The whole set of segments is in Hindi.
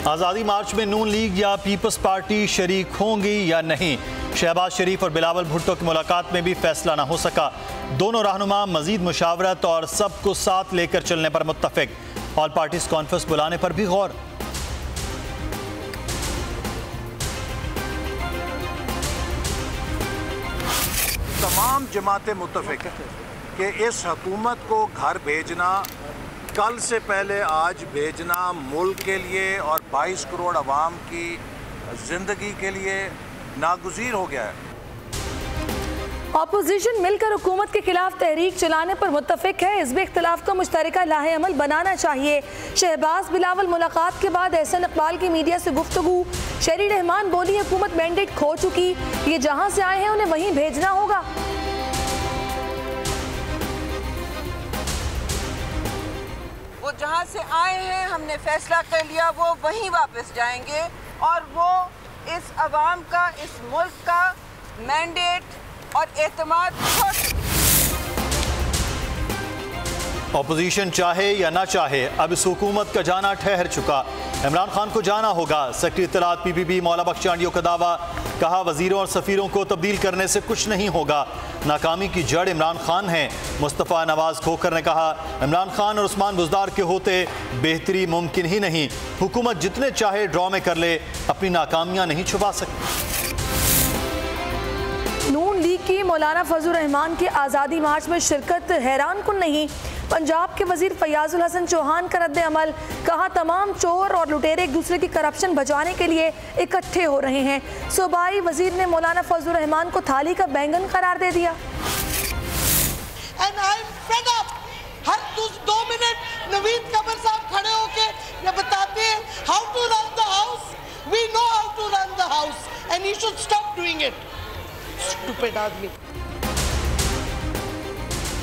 आज़ादी मार्च में नून लीग या पीपल्स पार्टी शरीक होंगी या नहीं। शहबाज शरीफ और बिलावल भुट्टो की मुलाकात में भी फैसला न हो सका। दोनों रहनुमा मजीद मुशावरत और सबको साथ लेकर चलने पर मुत्तफिक। ऑल पार्टीज कॉन्फ्रेंस बुलाने पर भी गौर। तमाम जमातें मुत्तफिक कि इस हुकूमत को घर भेजना, कल से पहले आज भेजना मुल्क के लिए और 22 करोड़ अवाम की ज़िंदगी के लिए नागुज़ीर हो गया है। अपोजिशन मिलकर हुकूमत के खिलाफ तहरीक चलाने पर मुत्तफिक है। इस इख्तिलाफ का मुश्तरका लाहे अमल बनाना चाहिए। शहबाज बिलावल मुलाकात के बाद एहसन इकबाल की मीडिया से गुफ्तगू। शहरी रहमान बोली हुकूमत मैंडेट खो चुकी, ये जहां से आए हैं उन्हें वहीं भेजना होगा। वो जहाँ से आए हैं हमने फैसला कर लिया, वो वहीं वापस जाएंगे और वो इस अवाम का, इस मुल्क का मैंडेट और एतमाद खो चुके। अपोजिशन चाहे या ना चाहे अब इस हुकूमत का जाना ठहर चुका। इमरान खान को जाना होगा। सेक्रेटरी इत्तलात PPP मौला बख्श आंडियो का दावा। कहा वजीरों और सफ़ीरों को तब्दील करने से कुछ नहीं होगा। नाकामी की जड़ इमरान खान है। मुस्तफ़ा नवाज खोखर ने कहा इमरान खान और उस्मान बुज़दार के होते बेहतरी मुमकिन ही नहीं। हुकूमत जितने चाहे ड्रामे कर ले, अपनी नाकामियाँ नहीं छुपा सकती। नून लीग की मौलाना फजल रहमान के आज़ादी मार्च में शिरकत हैरान कुन नहीं। पंजाब के वजीर फयाजुल हसन चौहान का रद्द अमल। कहा तमाम चोर और लुटेरे एक दूसरे की करप्शन बचाने के लिए इकट्ठे हो रहे हैं। सूबाई वजीर ने मौलाना फजल रहमान को थाली का बैंगन करार दे दिया। हर 2 मिनट नवीद कमर साहब खड़े होके ये बताते हैं how to run the house. We know how to run the house and you should stop doing it. Stupid आदमी।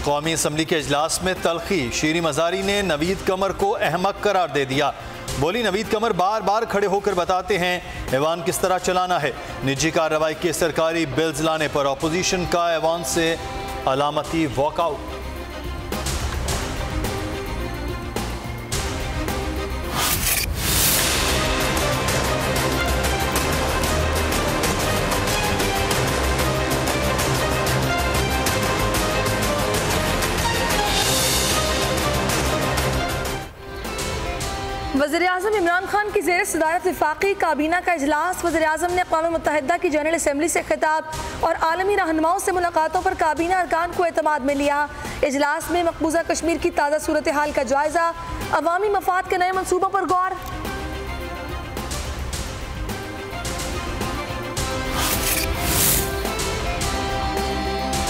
कौमी असम्बली के इजलास में तलखी। शीरी मज़ारी ने नवीद कमर को अहमक करार दे दिया। बोली नवीद कमर बार बार खड़े होकर बताते हैं ऐवान किस तरह चलाना है। निजी कार्रवाई के सरकारी बिल्स लाने पर अपोजिशन का ऐवान से अलामती वॉकआउट। वज़ीर-ए-आज़म इमरान खान की ज़ेर सदारत वफाकी काबीना का इजलास। वज़ीर-ए-आज़म ने अक़वाम मुत्तहिदा की जनरल असम्बली से खिताब और आलमी रहनुमाओं से मुलाकातों पर काबीना अरकान को एतमाद में लिया। इजलास में मकबूजा कश्मीर की ताज़ा सूरत हाल का जायज़ा, अवामी मफाद के नए मनसूबों पर गौर।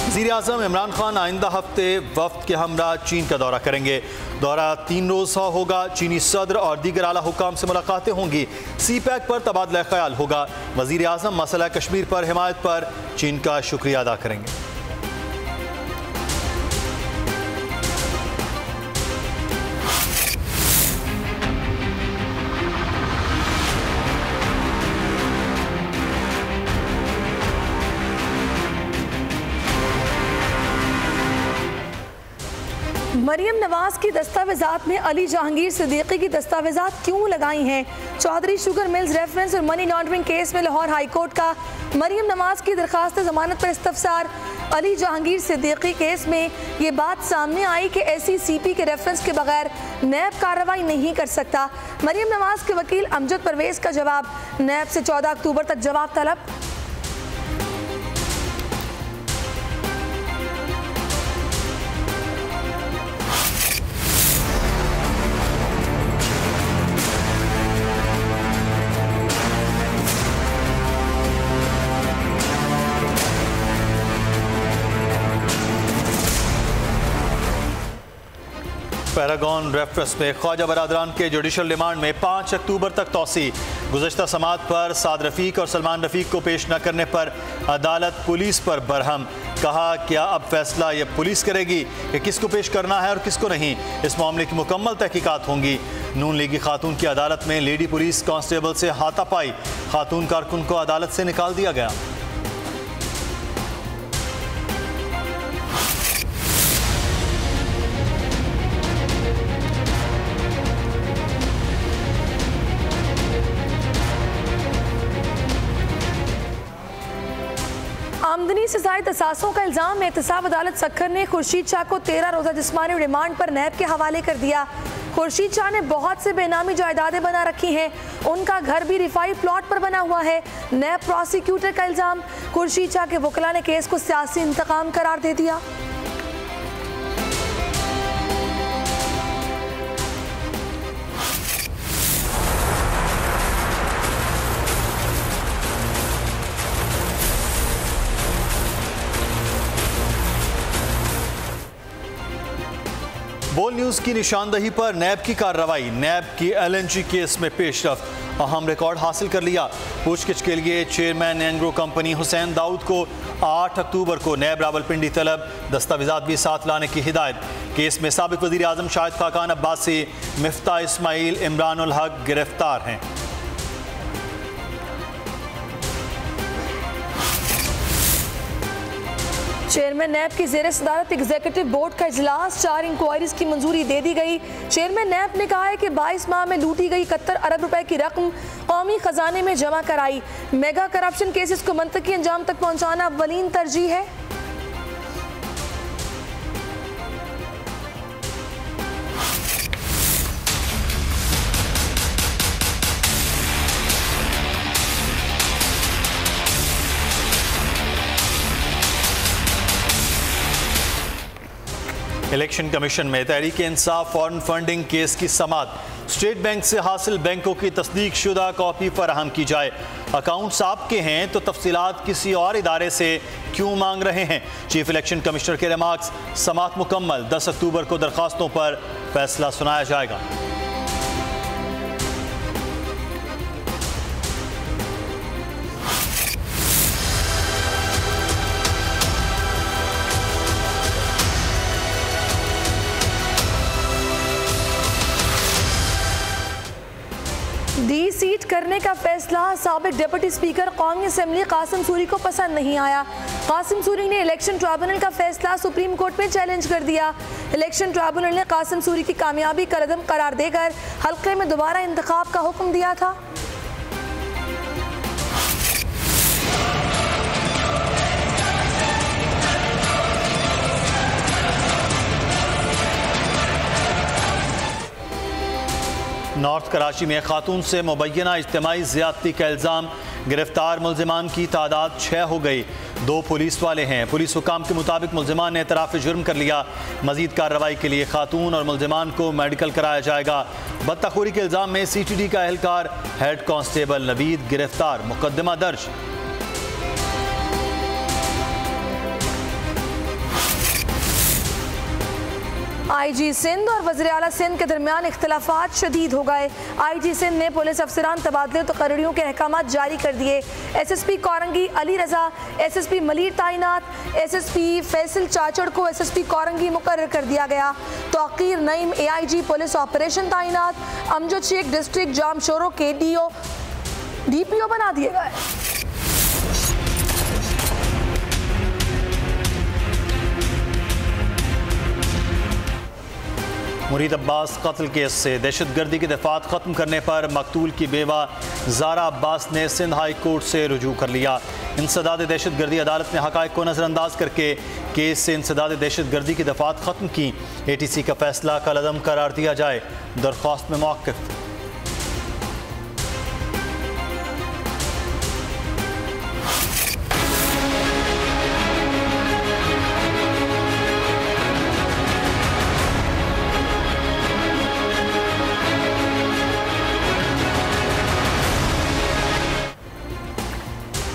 वज़ीर-ए-आज़म इमरान खान आइंदा हफ्ते वफ्द के हमरा चीन का दौरा करेंगे। दौरा 3 रोज़ा होगा। चीनी सदर और दीगर आला हुकाम से मुलाकातें होंगी। CPEC पर तबादला ख्याल होगा। वज़ीर-ए-आज़म मसला कश्मीर पर हिमायत पर चीन का शुक्रिया अदा करेंगे। मरियम नवाज की दस्तावेजात में अली जहांगीर सिद्दीकी की दस्तावेजात क्यों लगाई हैं? चौधरी शुगर मिल्स रेफरेंस और मनी लॉन्ड्रिंग केस में लाहौर हाई कोर्ट का मरियम नवाज की दरखास्त जमानत पर इस्तफसार। अली जहांगीर सिद्दीकी केस में ये बात सामने आई कि SECP के रेफरेंस के बगैर नैब कार्रवाई नहीं कर सकता। मरियम नवाज के वकील अमजद परवेज का जवाब। नैब से 14 अक्टूबर तक जवाब तलब। पैरागॉन रेफरेंस में ख्वाजा बरादरान के जुडिशल रिमांड में 5 अक्टूबर तक तौसी। गुज़श्ता समात पर साद रफ़ीक और सलमान रफ़ीक को पेश न करने पर अदालत पुलिस पर बरहम। कहा क्या अब फैसला ये पुलिस करेगी कि किसको पेश करना है और किसको नहीं। इस मामले की मुकम्मल तहकीकात होंगी। नून लीगी खातून की अदालत में लेडी पुलिस कांस्टेबल से हाथापाई। खातून कारकुन को अदालत से निकाल दिया गया। 19 से ज़ायद असासों का इल्ज़ाम में एहतसाब अदालत सक्खर ने खुर्शीद शाह को 13 रोज़ा जिस्मानी रिमांड पर नैब के हवाले कर दिया। खुर्शीद शाह ने बहुत से बेनामी जायदादें बना रखी हैं, उनका घर भी रिफाई प्लॉट पर बना हुआ है। नैब प्रोसिक्यूटर का इल्ज़ाम, खुर्शीद शाह के वकला ने केस को सियासी इंतकाम करार दे दिया। बोल न्यूज़ की निशानदही पर नैब की कार्रवाई। नैब की LNG केस में पेशरफ, अहम रिकॉर्ड हासिल कर लिया। पूछगिछ के लिए चेयरमैन एंग्रो कंपनी हुसैन दाऊद को 8 अक्टूबर को नैब रावलपिंडी तलब, दस्तावेजात भी साथ लाने की हिदायत। केस में साबिक वज़ीर आज़म शाहिद खाकान अब्बासी, मिफ्ता इस्माइल, इमरानुल हक गिरफ्तार हैं। चेयरमैन नैब की ज़ेर सदारत एग्जीक्यूटिव बोर्ड का इजलास, 4 इंक्वायरीज की मंजूरी दे दी गई। चेयरमैन नैब ने कहा है कि 22 माह में लूटी गई 71 अरब रुपए की रकम कौमी खजाने में जमा कराई। मेगा करप्शन केसेस को मंतकी अंजाम तक पहुंचाना अव्वलीन तरजीह है। इलेक्शन कमीशन में Tehreek Insaf foreign funding case की समाअत। स्टेट बैंक से हासिल बैंकों की तस्दीक शुदा कॉपी फराहम की जाए। अकाउंट्स आपके हैं तो तफसीलात किसी और इदारे से क्यों मांग रहे हैं? चीफ इलेक्शन कमिश्नर के रिमार्क्स। समाअत मुकम्मल, 10 अक्टूबर को दरखास्तों पर फैसला सुनाया जाएगा। डी सीट करने का फैसला साबिक डिप्टी स्पीकर कौमी असम्बली कासिम सूरी को पसंद नहीं आया। कासिम सूरी ने इलेक्शन ट्रिब्यूनल का फैसला सुप्रीम कोर्ट में चैलेंज कर दिया। इलेक्शन ट्रिब्यूनल ने कासिम सूरी की कामयाबी का रदम करार देकर हल्के में दोबारा इंतखाब का हुक्म दिया था। नॉर्थ कराची में खातून से मुबैना इज्तिमाई ज़्यादती का इल्ज़ाम। गिरफ्तार मुल्ज़िमान की तादाद 6 हो गई। 2 पुलिस वाले हैं। पुलिस हुकाम के मुताबिक मुल्ज़िमान ने एतराफ़ जुर्म कर लिया। मज़ीद कार्रवाई के लिए खातून और मुल्ज़िमान को मेडिकल कराया जाएगा। बदतख़ूरी के इल्ज़ाम में CTD का एहलकार हेड कांस्टेबल नवीद गिरफ्तार, मुकदमा दर्ज। IG सिंध और वज़ीर आला सिंध के दरमियान इख्तलाफात शदीद हो गए। IG सिंध ने पुलिस अफसरान तबादले तो तकर्रियों के अहकामात जारी कर दिए। SSP कोरंगी अली रजा, SSP मलीर तैनात, SSP फैसल चाचड़ को SSP कोरंगी मुकर्रर कर दिया गया। Tauqeer Naeem AIG police operation तैनात, अमजद शेख डिस्ट्रिक्ट जामशोरो के DPO बना दिए गए। मुरीद अब्बास कत्ल केस से दहशतगर्दी की दफात ख़त्म करने पर मकतूल की बेवा ज़ारा अब्बास ने सिंध हाई कोर्ट से रुजू कर लिया। इंसदाद दहशतगर्दी अदालत ने हक़ाइक़ को नज़रअंदाज करके केस से इंसदाद दहशतगर्दी की दफात ख़त्म की। ATC का फैसला कलअदम करार दिया जाए। दरख्वास्त में मौक़िफ़।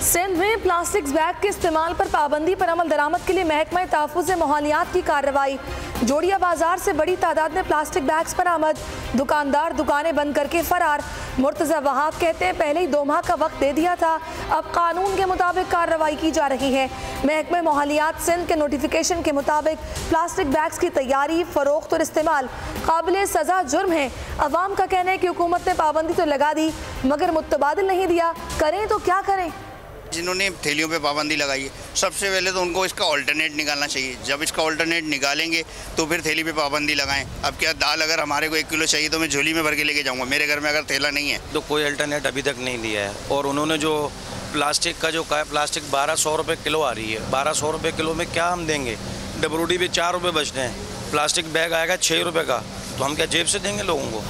सिंध में प्लास्टिक बैग के इस्तेमाल पर पाबंदी पर अमल दरामद के लिए महकमा तहफ़्फ़ुज़ माहौलियात की कार्रवाई। जोड़िया बाजार से बड़ी तादाद में प्लास्टिक बैग्स बरामद। दुकानदार दुकानें बंद करके फरार। मुर्तज़ा वहाब कहते हैं पहले ही 2 माह का वक्त दे दिया था, अब कानून के मुताबिक कार्रवाई की जा रही है। महकमा माहौलियात सिंध के नोटिफिकेशन के मुताबिक प्लास्टिक बैग्स की तैयारी, फरोख्त और इस्तेमाल काबिल सज़ा जुर्म है। अवाम का कहना है कि हुकूमत ने पाबंदी तो लगा दी मगर मुतबादिल नहीं दिया, करें तो क्या करें। जिन्होंने थैलियों पे पाबंदी लगाई है, सबसे पहले तो उनको इसका ऑल्टरनेट निकालना चाहिए। जब इसका ऑल्टरनेट निकालेंगे तो फिर थैली पे पाबंदी लगाएं। अब क्या दाल अगर हमारे को 1 किलो चाहिए तो मैं झोली में भर के लेके जाऊंगा, मेरे घर में अगर थैला नहीं है तो कोई अल्टरनेट अभी तक नहीं दिया है। और उन्होंने जो प्लास्टिक का जो का है, प्लास्टिक 1200 रुपये किलो आ रही है। 1200 रुपये किलो में क्या हम देंगे? डबरूडी पे 4 रुपये बचते हैं, प्लास्टिक बैग आएगा 6 रुपये का, तो हम क्या जेब से देंगे लोगों को?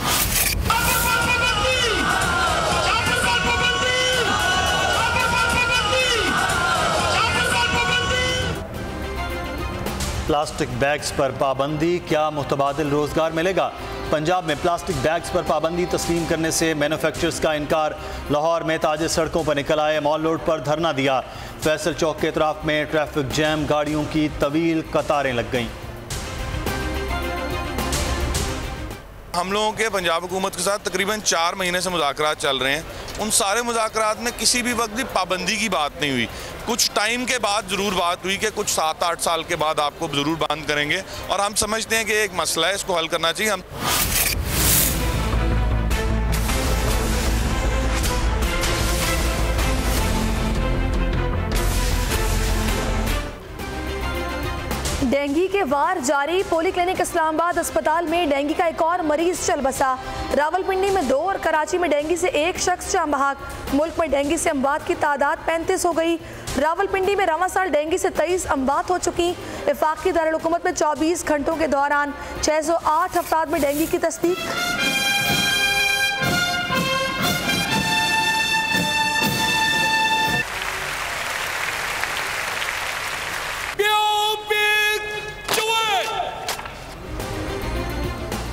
प्लास्टिक बैग्स पर पाबंदी, क्या मुतबादिल रोजगार मिलेगा? पंजाब में प्लास्टिक बैग्स पर पाबंदी तस्लीम करने से मैन्युफैक्चरर्स का इनकार। लाहौर में ताजिर सड़कों पर निकल आए, मॉल रोड पर धरना दिया। फैसल चौक के अतराफ में ट्रैफिक जैम, गाड़ियों की तवील कतारें लग गईं। हम लोगों के पंजाब हुकूमत के साथ तकरीबन 4 महीने से मुज़ाकरात चल रहे हैं। उन सारे मुज़ाकरात में किसी भी वक्त भी पाबंदी की बात नहीं हुई। कुछ टाइम के बाद ज़रूर बात हुई कि कुछ 7-8 साल के बाद आपको ज़रूर बंद करेंगे, और हम समझते हैं कि एक मसला है, इसको हल करना चाहिए। हम डेंगू के वार जारी, पोली क्लिनिक इस्लामाबाद अस्पताल में डेंगू का एक और मरीज चल बसा। रावलपिंडी में 2 और कराची में डेंगू से 1 शख्स जान बहक। मुल्क में डेंगू से अमवात की तादाद 35 हो गई। रावलपिंडी में रवां साल डेंगू से 23 अमवात हो चुकी। वफाकी दारुल हुकूमत में 24 घंटों के दौरान 608 अफराद में डेंगू की तस्दीक।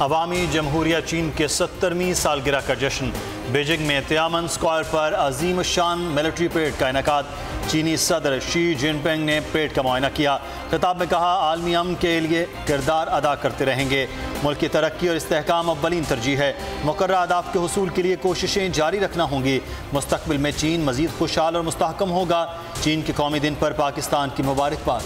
अवामी जमहूरिया चीन के 70वीं सालगिरह का जश्न। बीजिंग में तियानमन स्क्वायर पर अजीम शान मिलिट्री परेड का इनेकाद। चीनी सदर शी जिनपिंग ने परेड का मुआयना किया। खिताब में कहा, आलमी अमन के लिए किरदार अदा करते रहेंगे। मुल्क की तरक्की और इस्तेहकाम अव्वलीन तरजीह है। मुकर्रर अहदाफ के हुसूल के लिए कोशिशें जारी रखना होंगी। मुस्तकबिल में चीन मजीद खुशहाल और मुस्तहकम होगा। चीन के कौमी दिन पर पाकिस्तान की मुबारकबाद।